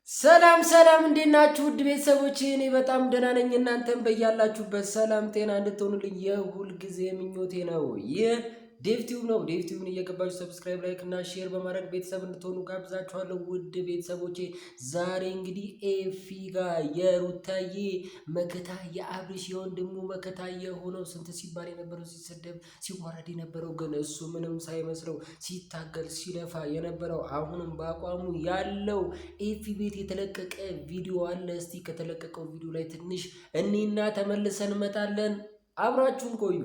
ሰላም ሰላም እንዴት ናችሁ? ውድ ቤተሰቦቼ እኔ በጣም ደህና ነኝ። እናንተም በያላችሁበት ሰላም ጤና እንድትሆኑልኝ የሁል ጊዜ ምኞቴ ነው። ይህ ዴቭቲዩብ ነው። ዴቭቲዩብን እየገባችሁ ሰብስክራይብ፣ ላይክ እና ሼር በማድረግ ቤተሰብ እንድትሆኑ ጋብዛችኋለሁ። ውድ ቤተሰቦቼ ዛሬ እንግዲህ ኤፊ ጋር የሩታዬ መከታ የአብርሽ የወንድሙ መከታ የሆነው ስንት ሲባል የነበረው ሲሰደብ ሲዋረድ የነበረው ግን እሱ ምንም ሳይመስለው ሲታገል ሲለፋ የነበረው አሁንም በአቋሙ ያለው ኤፊ ቤት የተለቀቀ ቪዲዮ አለ። እስቲ ከተለቀቀው ቪዲዮ ላይ ትንሽ እኔና ተመልሰን እንመጣለን። አብራችሁን ቆዩ።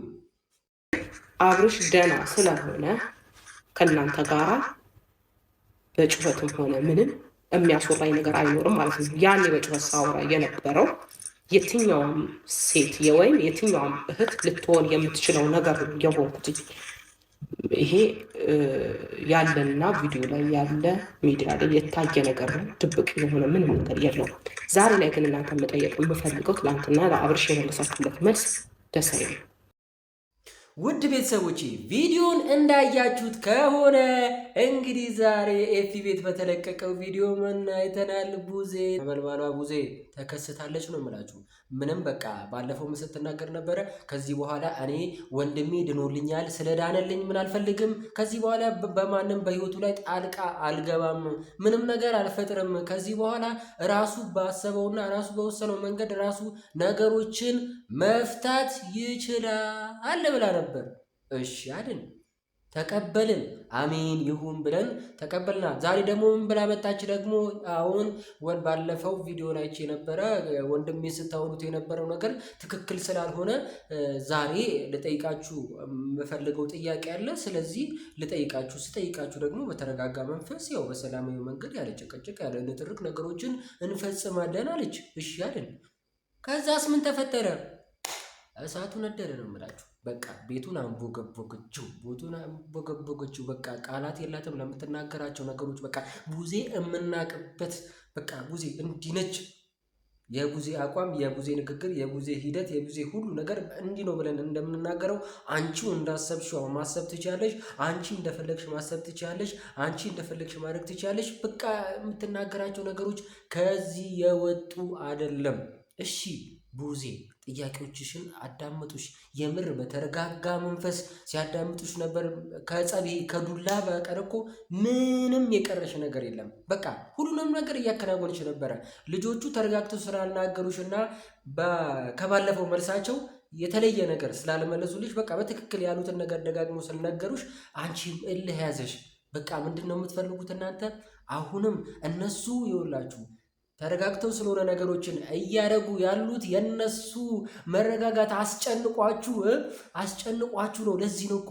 አብርሽ ደህና ስለሆነ ከእናንተ ጋራ በጩኸትም ሆነ ምንም የሚያስወራኝ ነገር አይኖርም ማለት ነው። ያኔ በጩኸት ሳወራ የነበረው የትኛውም ሴት ወይም የትኛውም እህት ልትሆን የምትችለው ነገር የሆንኩት ይሄ ያለና ቪዲዮ ላይ ያለ ሚዲያ ላይ የታየ ነገር ነው። ድብቅ የሆነ ምንም ነገር የለውም። ዛሬ ላይ ግን እናንተ መጠየቅ የምፈልገው ትናንትና ለአብርሽ የመለሳችሁለት መልስ ደስ አይልም። ውድ ቤተሰቦቼ ቪዲዮን እንዳያችሁት ከሆነ እንግዲህ ዛሬ ኤፊ ቤት በተለቀቀው ቪዲዮ ምን አይተናል? ቡዜ ተመልማሏ ቡዜ ተከስታለች ነው የምላችሁ። ምንም በቃ ባለፈው ስትናገር ነበረ። ከዚህ በኋላ እኔ ወንድሜ ድኖልኛል፣ ስለዳነልኝ ምን አልፈልግም። ከዚህ በኋላ በማንም በህይወቱ ላይ ጣልቃ አልገባም፣ ምንም ነገር አልፈጥርም። ከዚህ በኋላ ራሱ ባሰበውና ራሱ በወሰነው መንገድ ራሱ ነገሮችን መፍታት ይችላል ብላ ነበር። እሺ አይደል? ተቀበልን። አሜን ይሁን ብለን ተቀበልና ዛሬ ደግሞ ምን ብላ መጣች? ደግሞ አሁን ባለፈው ቪዲዮ ላይ የነበረ ወንድሜ ስታወሩት የነበረው ነገር ትክክል ስላልሆነ ዛሬ ልጠይቃችሁ የምፈልገው ጥያቄ አለ። ስለዚህ ስጠይቃችሁ ደግሞ በተረጋጋ መንፈስ ያው በሰላማዊ መንገድ ያለ ጭቅጭቅ ያለ ንትርክ ነገሮችን እንፈጽማለን አለች። እሺ አይደል? ከዛስ ምን ተፈጠረ? እሳቱ ነደደ ነው የምላችሁ። በቃ ቤቱን አንቦገቦገችው። በቃ ቃላት የላትም ለምትናገራቸው ነገሮች። በቃ ቡዜ የምናቅበት በቃ ቡዜ እንዲህ ነች። የቡዜ አቋም፣ የቡዜ ንግግር፣ የቡዜ ሂደት፣ የቡዜ ሁሉ ነገር እንዲህ ነው ብለን እንደምንናገረው አንቺው እንዳሰብሽው ማሰብ ትችያለሽ። አንቺ እንደፈለግሽ ማሰብ ትችያለሽ። አንቺ እንደፈለግሽ ማድረግ ትችያለሽ። በቃ የምትናገራቸው ነገሮች ከዚህ የወጡ አይደለም። እሺ ቡዜ ጥያቄዎችሽን አዳምጡሽ። የምር በተረጋጋ መንፈስ ሲያዳምጡሽ ነበር። ከጸቤ ከዱላ በቀር እኮ ምንም የቀረሽ ነገር የለም። በቃ ሁሉንም ነገር እያከናወንሽ ነበረ። ልጆቹ ተረጋግተው ስላልናገሩሽ እና ከባለፈው መልሳቸው የተለየ ነገር ስላልመለሱልሽ በቃ በትክክል ያሉትን ነገር ደጋግሞ ስለነገሩሽ አንቺም እልህ ያዘሽ። በቃ ምንድን ነው የምትፈልጉት እናንተ? አሁንም እነሱ ይኸውላችሁ ተረጋግተው ስለሆነ ነገሮችን እያደረጉ ያሉት የነሱ መረጋጋት አስጨንቋችሁ ነው። ለዚህ ነው እኮ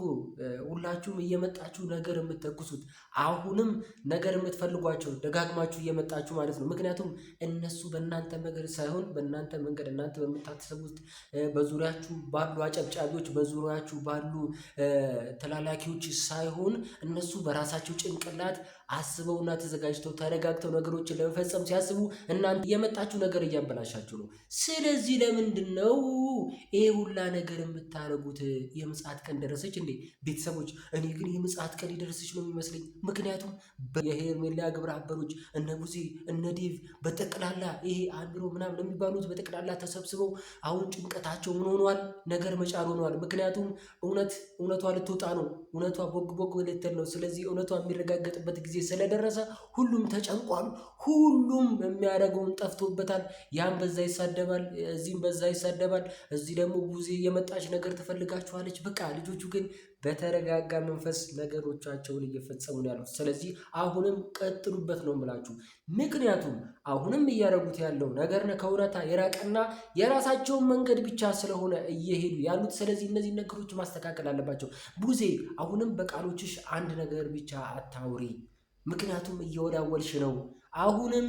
ሁላችሁም እየመጣችሁ ነገር የምትተኩሱት። አሁንም ነገር የምትፈልጓቸው ደጋግማችሁ እየመጣችሁ ማለት ነው። ምክንያቱም እነሱ በእናንተ መንገድ ሳይሆን በእናንተ መንገድ እናንተ በምታስቡት በዙሪያችሁ ባሉ አጨብጫቢዎች በዙሪያችሁ ባሉ ተላላኪዎች ሳይሆን እነሱ በራሳቸው ጭንቅላት አስበውና ተዘጋጅተው ተረጋግተው ነገሮችን ለመፈጸም ሲያስቡ እናንተ የመጣችሁ ነገር እያበላሻችሁ ነው። ስለዚህ ለምንድን ነው ይሄ ሁላ ነገር የምታረጉት? የምጽአት ቀን ደረሰች እንዴ ቤተሰቦች? እኔ ግን የምጽአት ቀን የደረሰች ነው የሚመስለኝ። ምክንያቱም የሄርሜላ ግብረ አበሮች እነ ቡዜ እነ ዴቭ በጠቅላላ ይሄ አንድሮ ምናምን የሚባሉት በጠቅላላ ተሰብስበው አሁን ጭንቀታቸው ምን ሆኗል? ነገር መጫር ሆኗል። ምክንያቱም እውነቷ ልትወጣ ነው። እውነቷ ቦግ ልትል ነው። ስለዚህ እውነቷ የሚረጋገጥበት ጊዜ ስለደረሰ ሁሉም ተጨንቋል። ሁሉም የሚያደርገውን ጠፍቶበታል። ያም በዛ ይሳደባል፣ እዚህም በዛ ይሳደባል። እዚህ ደግሞ ቡዜ የመጣች ነገር ትፈልጋችኋለች። በቃ ልጆቹ ግን በተረጋጋ መንፈስ ነገሮቻቸውን እየፈጸሙ ነው ያሉት። ስለዚህ አሁንም ቀጥሉበት ነው የምላችሁ። ምክንያቱም አሁንም እያደረጉት ያለው ነገር ከእውነታ የራቀና የራሳቸውን መንገድ ብቻ ስለሆነ እየሄዱ ያሉት። ስለዚህ እነዚህ ነገሮች ማስተካከል አለባቸው። ቡዜ አሁንም በቃሎችሽ አንድ ነገር ብቻ አታውሪ። ምክንያቱም እየወዳወልሽ ነው። አሁንም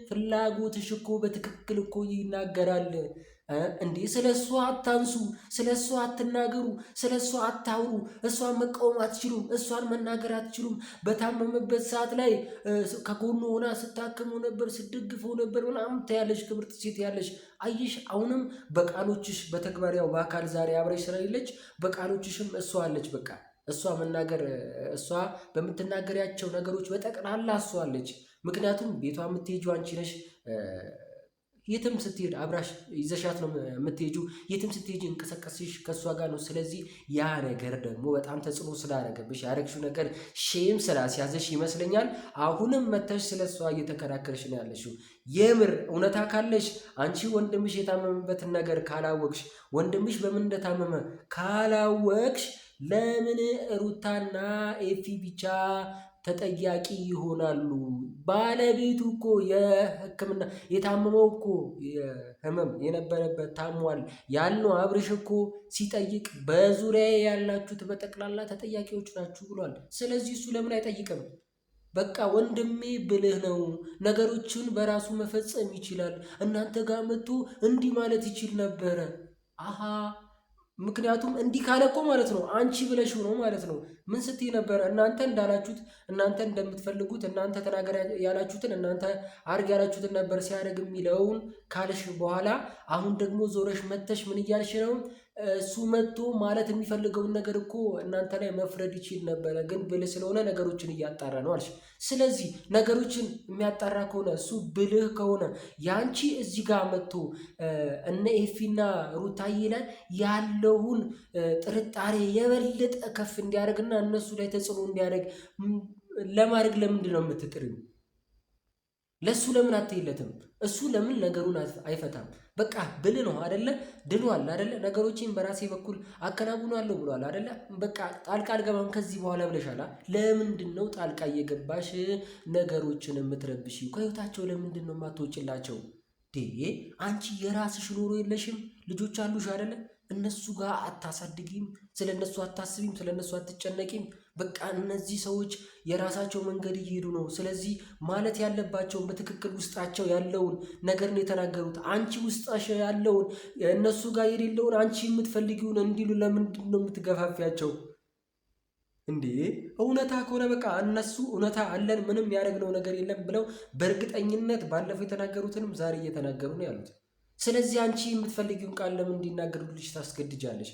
ፍላጎትሽ እኮ በትክክል እኮ ይናገራል እንዴ። ስለ እሷ አታንሱ፣ ስለ እሷ አትናገሩ፣ ስለ እሷ አታውሩ። እሷን መቃወም አትችሉም፣ እሷን መናገር አትችሉም። በታመመበት ሰዓት ላይ ከጎኑ ሆና ስታክመው ነበር፣ ስደግፈው ነበር ምናምን ታያለሽ። ክብርት ሴት ያለሽ አይሽ። አሁንም በቃሎችሽ በተግባር ያው በአካል ዛሬ አብረሽ ስለሌለች በቃሎችሽም እሷ አለች። በቃ እሷ በምትናገሪያቸው ነገሮች በጠቅላላ እሷ አለች። ምክንያቱም ቤቷ የምትሄጂው አንቺ ነሽ። የትም ስትሄድ አብራሽ ይዘሻት ነው የምትሄጂው። የትም ስትሄጂ እንቀሳቀስሽ ከእሷ ጋር ነው። ስለዚህ ያ ነገር ደግሞ በጣም ተጽዕኖ ስላደረገብሽ ያደረግሽው ነገር ሼም ስላስያዘሽ ይመስለኛል አሁንም መተሽ ስለ እሷ እየተከራከርሽ ነው ያለሽው። የምር እውነታ ካለሽ አንቺ ወንድምሽ የታመመበትን ነገር ካላወቅሽ፣ ወንድምሽ በምን እንደታመመ ካላወቅሽ ለምን ሩታና ኤፊ ብቻ ተጠያቂ ይሆናሉ? ባለቤቱ እኮ የሕክምና የታመመው እኮ ህመም የነበረበት ታሟል ያልነው አብርሽ እኮ ሲጠይቅ በዙሪያ ያላችሁት በጠቅላላ ተጠያቂዎች ናችሁ ብሏል። ስለዚህ እሱ ለምን አይጠይቅም? በቃ ወንድሜ ብልህ ነው፣ ነገሮችን በራሱ መፈጸም ይችላል። እናንተ ጋር መጥቶ እንዲህ ማለት ይችል ነበረ። አሃ ምክንያቱም እንዲህ ካለ እኮ ማለት ነው አንቺ ብለሽው ነው ማለት ነው። ምን ስትይ ነበረ? እናንተ እንዳላችሁት፣ እናንተ እንደምትፈልጉት፣ እናንተ ተናገር ያላችሁትን፣ እናንተ አርግ ያላችሁትን ነበር ሲያደርግ የሚለውን ካልሽ በኋላ አሁን ደግሞ ዞረሽ መተሽ ምን እያልሽ ነው? እሱ መጥቶ ማለት የሚፈልገውን ነገር እኮ እናንተ ላይ መፍረድ ይችል ነበረ፣ ግን ብልህ ስለሆነ ነገሮችን እያጣራ ነው አልሽ። ስለዚህ ነገሮችን የሚያጣራ ከሆነ እሱ ብልህ ከሆነ ያንቺ እዚህ ጋር መጥቶ እነ ኤፊና ሩታዬ ላይ ያለውን ጥርጣሬ የበለጠ ከፍ እንዲያደርግና እነሱ ላይ ተጽዕኖ እንዲያደርግ ለማድረግ ለምንድን ነው የምትጥሪው? ለሱ ለምን አትይለትም? እሱ ለምን ነገሩን አይፈታም? በቃ ብል ነው አደለ? ድኗል አደለ? ነገሮችን በራሴ በኩል አከናውናለሁ ብሏል አደለ? በቃ ጣልቃ አልገባም ከዚህ በኋላ ብለሻላ። ለምንድን ነው ጣልቃ እየገባሽ ነገሮችን የምትረብሽ? ከህይወታቸው ለምንድን ነው የማትወጭላቸው? አንቺ የራስሽ ኑሮ የለሽም? ልጆች አሉሽ አደለ? እነሱ ጋር አታሳድጊም? ስለ እነሱ አታስቢም? ስለ እነሱ አትጨነቂም? በቃ እነዚህ ሰዎች የራሳቸው መንገድ እየሄዱ ነው። ስለዚህ ማለት ያለባቸውን በትክክል ውስጣቸው ያለውን ነገር ነው የተናገሩት። አንቺ ውስጣቸው ያለውን እነሱ ጋር የሌለውን አንቺ የምትፈልጊውን እንዲሉ ለምንድን ነው የምትገፋፊያቸው? እንዴ እውነታ ከሆነ በቃ እነሱ እውነታ አለን ምንም ያደረግነው ነገር የለም ብለው በእርግጠኝነት ባለፈው የተናገሩትንም ዛሬ እየተናገሩ ነው ያሉት። ስለዚህ አንቺ የምትፈልጊውን ቃል ለምን እንዲናገሩልሽ ታስገድጃለሽ?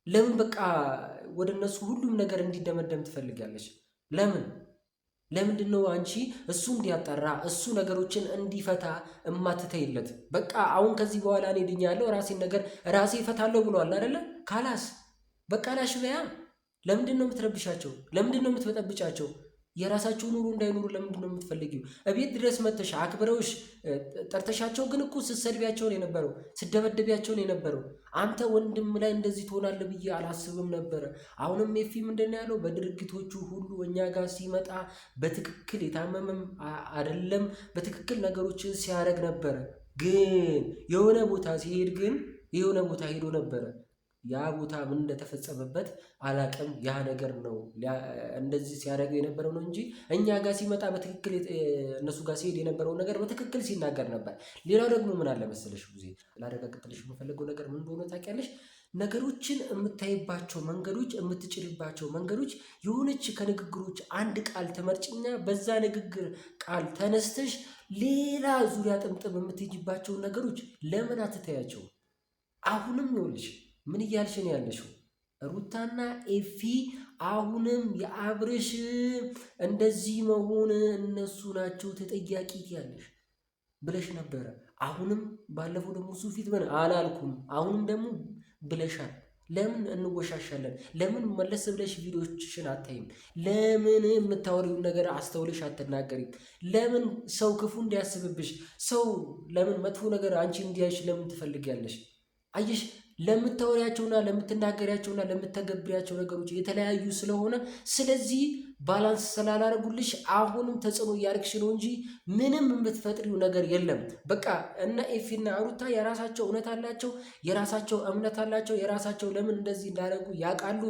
ለምን በቃ ወደ እነሱ ሁሉም ነገር እንዲደመደም ትፈልጊያለሽ? ለምንድን ነው አንቺ እሱ እንዲያጠራ እሱ ነገሮችን እንዲፈታ እማትተይለት? በቃ አሁን ከዚህ በኋላ እኔ ድኛለሁ፣ ራሴን ነገር ራሴ እፈታለሁ ብሏል አይደለ? ካላስ በቃ ላሽ በያ። ለምንድን ነው የምትረብሻቸው? ለምንድን ነው የምትበጠብጫቸው? የራሳቸው ኑሮ እንዳይኖሩ ለምንድን ነው የምትፈልጊው? እቤት ድረስ መተሽ አክብረውሽ ጠርተሻቸው ግን እኮ ስትሰድቢያቸውን የነበረው ስትደበደቢያቸውን የነበረው አንተ ወንድም ላይ እንደዚህ ትሆናለህ ብዬ አላስብም ነበረ። አሁንም ኤፊ ምንድን ነው ያለው? በድርጊቶቹ ሁሉ እኛ ጋር ሲመጣ በትክክል የታመመም አይደለም በትክክል ነገሮችን ሲያደርግ ነበረ። ግን የሆነ ቦታ ሲሄድ ግን የሆነ ቦታ ሄዶ ነበረ። ያ ቦታ ምን እንደተፈጸመበት አላቅም። ያ ነገር ነው እንደዚህ ሲያደርግ የነበረው ነው እንጂ እኛ ጋር ሲመጣ በትክክል እነሱ ጋር ሲሄድ የነበረው ነገር በትክክል ሲናገር ነበር። ሌላው ደግሞ ምን አለ መሰለሽ ጊዜ ላረጋግጥልሽ የምፈልገው ነገር ምን እንደሆነ ታውቂያለሽ? ነገሮችን የምታይባቸው መንገዶች፣ የምትጭልባቸው መንገዶች የሆነች ከንግግሮች አንድ ቃል ተመርጭኛ በዛ ንግግር ቃል ተነስተሽ ሌላ ዙሪያ ጥምጥም የምትሄጂባቸውን ነገሮች ለምን አትተያቸው? አሁንም ይኸውልሽ ምን እያልሽ ነው ያለሽው? ሩታና ኤፊ አሁንም የአብርሽ እንደዚህ መሆን እነሱ ናቸው ተጠያቂ ያለሽ ብለሽ ነበረ። አሁንም ባለፈው ደግሞ እሱ ፊት ምን አላልኩም፣ አሁንም ደግሞ ብለሻል። ለምን እንወሻሻለን? ለምን መለስ ብለሽ ቪዲዮዎችሽን አታይም? ለምን የምታወሪውን ነገር አስተውለሽ አትናገሪም? ለምን ሰው ክፉ እንዲያስብብሽ፣ ሰው ለምን መጥፎ ነገር አንቺ እንዲያይሽ ለምን ትፈልጊያለሽ? አየሽ ለምታወሪያቸውና ለምትናገሪያቸውና ለምትተገብሪያቸው ነገሮች የተለያዩ ስለሆነ ስለዚህ ባላንስ ስላላረጉልሽ አሁንም ተጽዕኖ እያደረግሽ ነው እንጂ ምንም የምትፈጥሪው ነገር የለም። በቃ እነ ኤፊና ሩታ የራሳቸው እውነት አላቸው፣ የራሳቸው እምነት አላቸው፣ የራሳቸው ለምን እንደዚህ እንዳደረጉ ያውቃሉ፣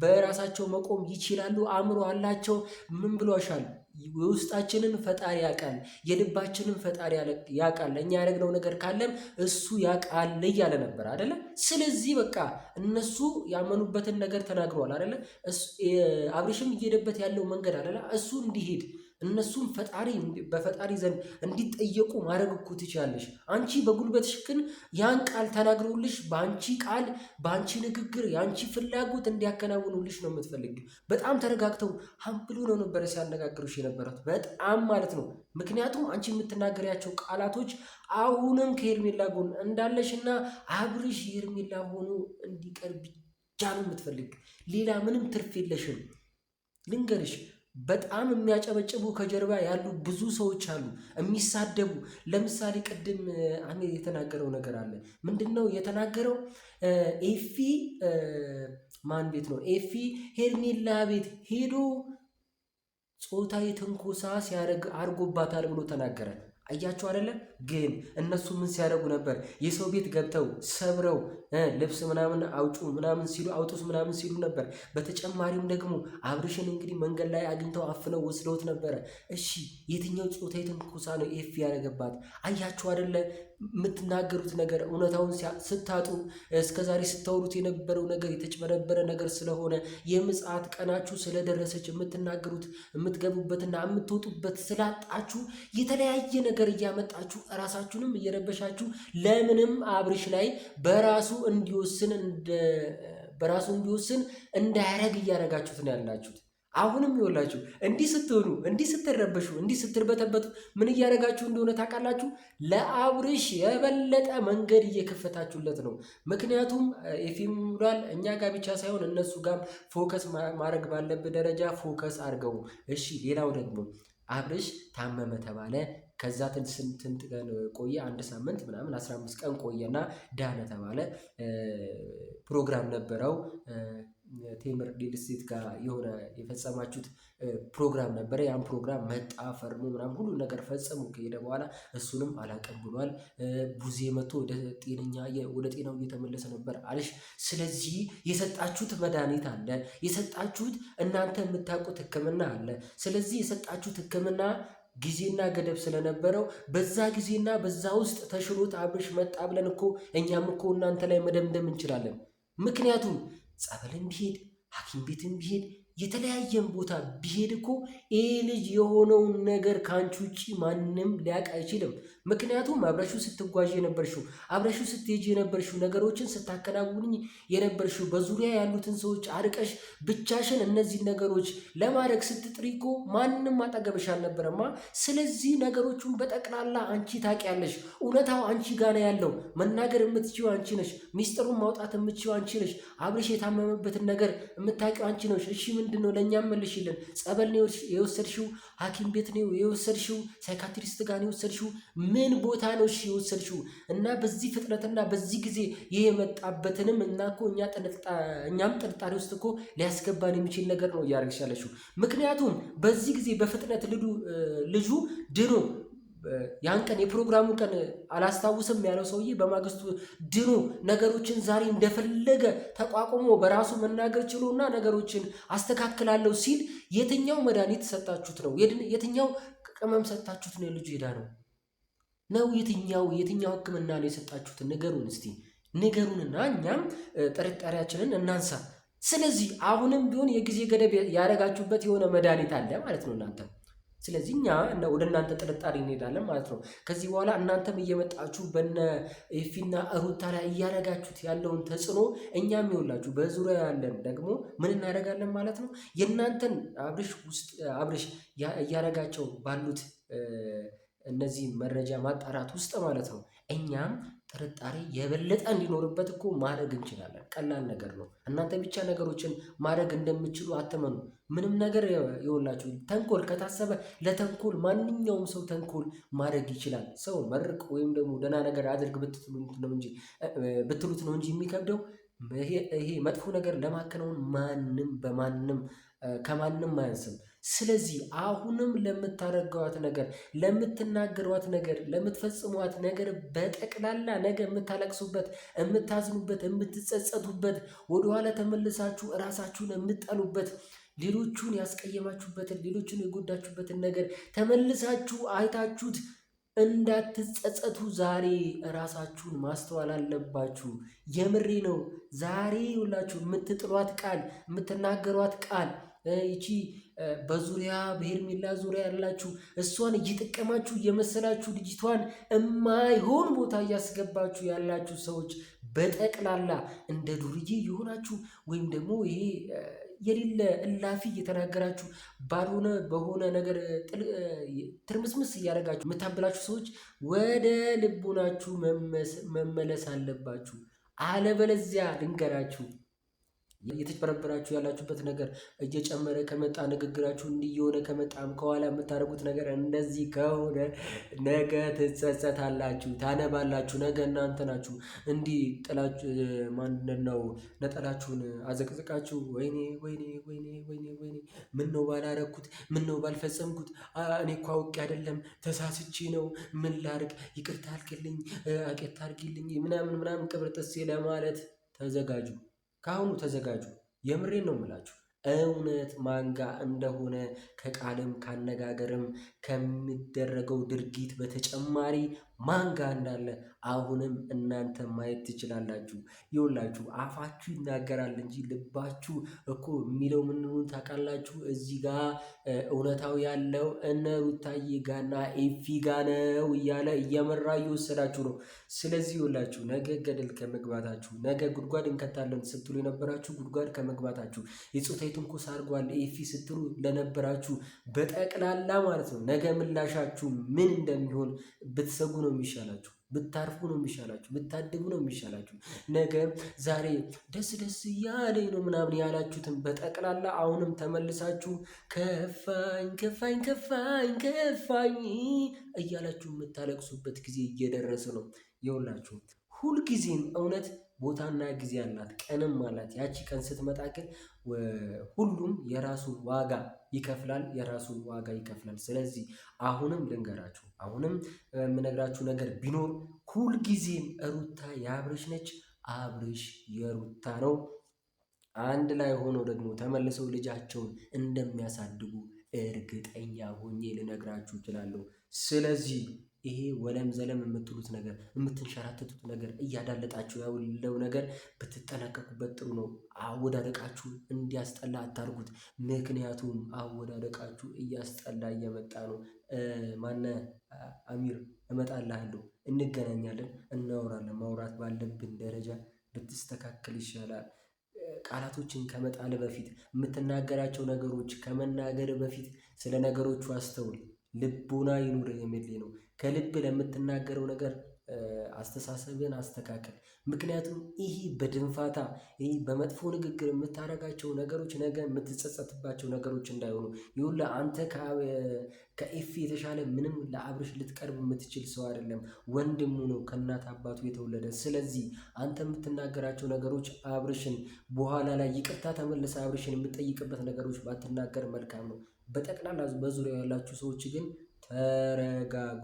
በራሳቸው መቆም ይችላሉ፣ አእምሮ አላቸው። ምን ብሎሻል? የውስጣችንን ፈጣሪ ያውቃል፣ የልባችንን ፈጣሪ ያውቃል፣ እኛ ያደረግነው ነገር ካለም እሱ ያውቃል እያለ ነበር አይደለ? ስለዚህ በቃ እነሱ ያመኑበትን ነገር ተናግረዋል አይደለ? አብርሽም እየሄደበት ያለው መንገድ አይደለ? እሱ እንዲሄድ እነሱም በፈጣሪ ዘንድ እንዲጠየቁ ማድረግ እኮ ትችላለሽ። አንቺ በጉልበትሽ ግን ያን ቃል ተናግረውልሽ በአንቺ ቃል በአንቺ ንግግር የአንቺ ፍላጎት እንዲያከናውኑልሽ ነው የምትፈልጊው። በጣም ተረጋግተው ሀምብሎ ነው ነበረ ሲያነጋግሩሽ የነበረት በጣም ማለት ነው። ምክንያቱም አንቺ የምትናገሪያቸው ቃላቶች አሁንም ከሄርሜላ ጎን እንዳለሽና አብርሽ ሄርሜላ ሆኖ እንዲቀር ብቻ ነው የምትፈልግ። ሌላ ምንም ትርፍ የለሽም። ልንገርሽ በጣም የሚያጨበጭቡ ከጀርባ ያሉ ብዙ ሰዎች አሉ፣ የሚሳደቡ። ለምሳሌ ቅድም የተናገረው ነገር አለ። ምንድነው የተናገረው? ኤፊ ማን ቤት ነው? ኤፊ ሄርሜላ ቤት ሄዶ ጾታዊ ትንኮሳ ሲያደርግ አድርጎባታል ብሎ ተናገረ። አያቸው አይደለ? ግን እነሱ ምን ሲያደርጉ ነበር? የሰው ቤት ገብተው ሰብረው ልብስ ምናምን አውጡ ምናምን ሲሉ አውጡት ምናምን ሲሉ ነበር። በተጨማሪም ደግሞ አብርሽን እንግዲህ መንገድ ላይ አግኝተው አፍነው ወስደውት ነበረ። እሺ የትኛው ጾታዊ ትንኮሳ ነው ኤፊ ያደረገባት? አያችሁ አይደለ? የምትናገሩት ነገር እውነታውን ስታጡ እስከዛሬ ስታወሩት የነበረው ነገር የተጭበረበረ ነገር ስለሆነ የምጽአት ቀናችሁ ስለደረሰች የምትናገሩት የምትገቡበትና የምትወጡበት ስላጣችሁ የተለያየ ነገር እያመጣችሁ እራሳችሁንም እየረበሻችሁ ለምንም አብርሽ ላይ በራሱ እንዲወስን እንዳያረግ እያረጋችሁት ነው ያላችሁት። አሁንም ይወላችሁ እንዲህ ስትሆኑ እንዲህ ስትረበሹ እንዲህ ስትርበተበቱ ምን እያደረጋችሁ እንደሆነ ታውቃላችሁ? ለአብርሽ የበለጠ መንገድ እየከፈታችሁለት ነው። ምክንያቱም ኤፊም ብሏል፣ እኛ ጋር ብቻ ሳይሆን እነሱ ጋር ፎከስ ማድረግ ባለብህ ደረጃ ፎከስ አድርገው። እሺ ሌላው ደግሞ አብርሽ ታመመ ተባለ። ከዛ ስንት ቀን ቆየ? 1 ሳምንት ምናምን 15 ቀን ቆየና ዳነ ተባለ። ፕሮግራም ነበረው ቴምር ሪል ስቴት ጋር የሆነ የፈጸማችሁት ፕሮግራም ነበረ። ያን ፕሮግራም መጣ ፈርሞ ምናምን ሁሉ ነገር ፈጸሙ። ከሄደ በኋላ እሱንም አላቀም ብሏል። ቡዜ መጥቶ ወደ ጤናው እየተመለሰ ነበር አለሽ። ስለዚህ የሰጣችሁት መድኃኒት አለ፣ የሰጣችሁት እናንተ የምታውቁት ሕክምና አለ። ስለዚህ የሰጣችሁት ሕክምና ጊዜና ገደብ ስለነበረው በዛ ጊዜና በዛ ውስጥ ተሽሎት አብርሽ መጣ ብለን እኮ እኛም እኮ እናንተ ላይ መደምደም እንችላለን። ምክንያቱም ጸበልን ቢሄድ ሐኪም ቤትን ቢሄድ የተለያየን ቦታ ቢሄድ እኮ ይህ ልጅ የሆነውን ነገር ከአንቺ ውጭ ማንም ሊያውቅ አይችልም። ምክንያቱም አብረሹ ስትጓዥ የነበርሽው አብረሹ ስትሄጂ የነበርሽው ነገሮችን ስታከናውኝ የነበርሽው በዙሪያ ያሉትን ሰዎች አርቀሽ ብቻሽን እነዚህን ነገሮች ለማድረግ ስትጥሪ እኮ ማንም አጠገብሽ አልነበረማ። ስለዚህ ነገሮቹን በጠቅላላ አንቺ ታውቂያለሽ። እውነታው አንቺ ጋር ነው ያለው። መናገር የምትችይው አንቺ ነሽ። ሚስጥሩን ማውጣት የምትችይው አንቺ ነሽ። አብረሽ የታመመበትን ነገር የምታውቂው አንቺ ነሽ። እሺ ምንድን ነው ለእኛም መልሽልን። ጸበል ነው የወሰድሽው? ሐኪም ቤት ነው የወሰድሽው? ሳይካትሪስት ጋር ነው የወሰድሽው? ምን ቦታ ነው እሺ የወሰድሽው? እና በዚህ ፍጥነትና በዚህ ጊዜ ይሄ የመጣበትንም እና እኮ እኛም ጥርጣሬ ውስጥ እኮ ሊያስገባን የሚችል ነገር ነው እያደረግሽ ያለሽው። ምክንያቱም በዚህ ጊዜ በፍጥነት ልጁ ድኖ ያን ቀን የፕሮግራሙ ቀን አላስታውስም ያለው ሰውዬ በማግስቱ ድኖ ነገሮችን ዛሬ እንደፈለገ ተቋቁሞ በራሱ መናገር ችሎና ነገሮችን አስተካክላለሁ ሲል የትኛው መድኃኒት ሰጣችሁት ነው? የትኛው ቅመም ሰጣችሁት ነው የልጁ ሄዳ ነው? የትኛው ሕክምና ነው የሰጣችሁት? ንገሩን እስቲ ንገሩንና እኛም ጥርጣሬያችንን እናንሳ። ስለዚህ አሁንም ቢሆን የጊዜ ገደብ ያደረጋችሁበት የሆነ መድኃኒት አለ ማለት ነው እናንተ። ስለዚህ እኛ ወደ እናንተ ጥርጣሬ እንሄዳለን ማለት ነው። ከዚህ በኋላ እናንተም እየመጣችሁ በነ ኤፊና ሩታ ላይ እያረጋችሁት ያለውን ተጽዕኖ እኛም ይኸውላችሁ በዙሪያ ያለን ደግሞ ምን እናደርጋለን ማለት ነው። የእናንተን አብርሽ እያረጋቸው ባሉት እነዚህ መረጃ ማጣራት ውስጥ ማለት ነው እኛም ጥርጣሬ የበለጠ እንዲኖርበት እኮ ማድረግ እንችላለን። ቀላል ነገር ነው። እናንተ ብቻ ነገሮችን ማድረግ እንደምችሉ አትመኑ። ምንም ነገር ይኸውላችሁ ተንኮል ከታሰበ ለተንኮል ማንኛውም ሰው ተንኮል ማድረግ ይችላል። ሰው መርቅ ወይም ደግሞ ደህና ነገር አድርግ ብትሉት ነው እንጂ የሚከብደው ይሄ መጥፎ ነገር ለማከናወን ከማንም አያንስም። ስለዚህ አሁንም ለምታደርገዋት ነገር፣ ለምትናገሯት ነገር፣ ለምትፈጽሟት ነገር በጠቅላላ ነገ የምታለቅሱበት፣ የምታዝኑበት፣ የምትጸጸቱበት፣ ወደኋላ ተመልሳችሁ እራሳችሁን የምትጠሉበት፣ ሌሎቹን ያስቀየማችሁበትን፣ ሌሎቹን የጎዳችሁበትን ነገር ተመልሳችሁ አይታችሁት እንዳትጸጸቱ ዛሬ ራሳችሁን ማስተዋል አለባችሁ። የምሬ ነው። ዛሬ ሁላችሁ የምትጥሏት ቃል፣ የምትናገሯት ቃል ይቺ በዙሪያ በሄርሜላ ዙሪያ ያላችሁ እሷን እየጠቀማችሁ እየመሰላችሁ ልጅቷን እማይሆን ቦታ እያስገባችሁ ያላችሁ ሰዎች በጠቅላላ እንደ ዱርዬ የሆናችሁ ወይም ደግሞ ይሄ የሌለ እላፊ እየተናገራችሁ ባልሆነ በሆነ ነገር ትርምስምስ እያደረጋችሁ የምታበላችሁ ሰዎች ወደ ልቡናችሁ መመለስ አለባችሁ። አለበለዚያ ልንገራችሁ እየተጭበረበራችሁ ያላችሁበት ነገር እየጨመረ ከመጣ ንግግራችሁ እንዲየሆነ ከመጣም ከኋላ የምታደርጉት ነገር እንደዚህ ከሆነ ነገ ትጸጸታላችሁ፣ ታነባላችሁ። ነገ እናንተ ናችሁ እንዲህ ጥላችሁ ማንነው ነጠላችሁን አዘቅዝቃችሁ ወይኔ ወይኔ ወይኔ ወይኔ ወይኔ ምን ነው ባላረኩት፣ ምን ነው ባልፈጸምኩት፣ እኔ እኮ አውቄ አይደለም ተሳስቼ ነው፣ ምን ላርግ፣ ይቅርታ አድርግልኝ፣ አቄት አድርጊልኝ ምናምን ምናምን ቅብርጥሴ ለማለት ተዘጋጁ። ከአሁኑ ተዘጋጁ። የምሬን ነው የምላችሁ። እውነት ማንጋ እንደሆነ ከቃልም ካነጋገርም ከሚደረገው ድርጊት በተጨማሪ ማንጋ እንዳለ አሁንም እናንተ ማየት ትችላላችሁ። ይኸውላችሁ አፋችሁ ይናገራል እንጂ ልባችሁ እኮ የሚለው ምንሆን ታውቃላችሁ? እዚህ ጋ እውነታው ያለው እነ ሩታዬ ጋና ኤፊ ጋ ነው እያለ እየመራ እየወሰዳችሁ ነው። ስለዚህ ይኸውላችሁ ነገ ገደል ከመግባታችሁ፣ ነገ ጉድጓድ እንከታለን ስትሉ የነበራችሁ ጉድጓድ ከመግባታችሁ፣ የጾታዊ ትንኮሳ አድርጓል ኤፊ ስትሉ ለነበራችሁ በጠቅላላ ማለት ነው ነገ ምላሻችሁ ምን እንደሚሆን ብትሰጉ ነው የሚሻላችሁ፣ ብታርፉ ነው የሚሻላችሁ፣ ብታድጉ ነው የሚሻላችሁ። ነገ ዛሬ ደስ ደስ እያለኝ ነው ምናምን ያላችሁትን በጠቅላላ አሁንም ተመልሳችሁ ከፋኝ ከፋኝ ከፋኝ ከፋኝ እያላችሁ የምታለቅሱበት ጊዜ እየደረሰ ነው። ይኸውላችሁ ሁልጊዜም እውነት ቦታና ጊዜ አላት፣ ቀንም አላት። ያቺ ቀን ስትመጣ ግን ሁሉም የራሱን ዋጋ ይከፍላል፣ የራሱን ዋጋ ይከፍላል። ስለዚህ አሁንም ልንገራችሁ፣ አሁንም የምነግራችሁ ነገር ቢኖር ሁልጊዜም ሩታ የአብርሽ ነች፣ አብርሽ የሩታ ነው። አንድ ላይ ሆነው ደግሞ ተመልሰው ልጃቸውን እንደሚያሳድጉ እርግጠኛ ሆኜ ልነግራችሁ እችላለሁ። ስለዚህ ይሄ ወለም ዘለም የምትሉት ነገር የምትንሸራተቱት ነገር እያዳለጣችሁ ያለው ነገር ብትጠነቀቁበት ጥሩ ነው። አወዳደቃችሁ እንዲያስጠላ አታርጉት። ምክንያቱም አወዳደቃችሁ እያስጠላ እየመጣ ነው። ማነ አሚር እመጣልሃለሁ፣ እንገናኛለን፣ እናወራለን። ማውራት ባለብን ደረጃ ብትስተካከል ይሻላል። ቃላቶችን ከመጣል በፊት የምትናገራቸው ነገሮች ከመናገር በፊት ስለ ነገሮቹ አስተውል። ልቦና ይኑር የሚል ነው። ከልብ ለምትናገረው ነገር አስተሳሰብን አስተካከል። ምክንያቱም ይህ በድንፋታ ይህ በመጥፎ ንግግር የምታደርጋቸው ነገሮች ነገ የምትጸጸትባቸው ነገሮች እንዳይሆኑ። ይኸውልህ አንተ ከኤፊ የተሻለ ምንም ለአብርሽ ልትቀርብ የምትችል ሰው አይደለም። ወንድሙ ነው ከእናት አባቱ የተወለደ። ስለዚህ አንተ የምትናገራቸው ነገሮች አብርሽን በኋላ ላይ ይቅርታ ተመልሰ አብርሽን የምትጠይቅበት ነገሮች ባትናገር መልካም ነው። በጠቅላላ በዙሪያው ያላችሁ ሰዎች ግን ተረጋጉ፣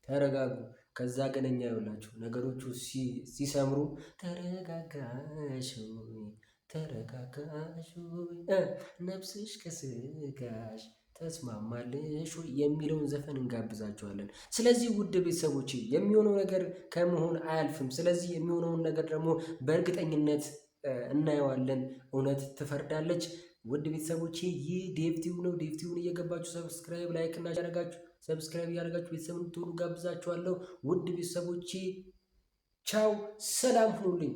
ተረጋጉ። ከዛ ግን እኛ ይኸውላችሁ ነገሮቹ ሲሰምሩ ተረጋጋሽ ተረጋጋሽ ነፍስሽ ከስጋሽ ተስማማልሽ የሚለውን ዘፈን እንጋብዛቸዋለን። ስለዚህ ውድ ቤተሰቦች የሚሆነው ነገር ከመሆን አያልፍም። ስለዚህ የሚሆነውን ነገር ደግሞ በእርግጠኝነት እናየዋለን። እውነት ትፈርዳለች። ውድ ቤተሰቦቼ ይህ ዴቭቲው ነው። ዴቭቲውን እየገባችሁ ሰብስክራይብ፣ ላይክ እና ያደረጋችሁ ሰብስክራይብ እያደረጋችሁ ቤተሰብ እንድትሆኑ ጋብዛችኋለሁ። ውድ ቤተሰቦቼ ቻው፣ ሰላም ሁኑልኝ።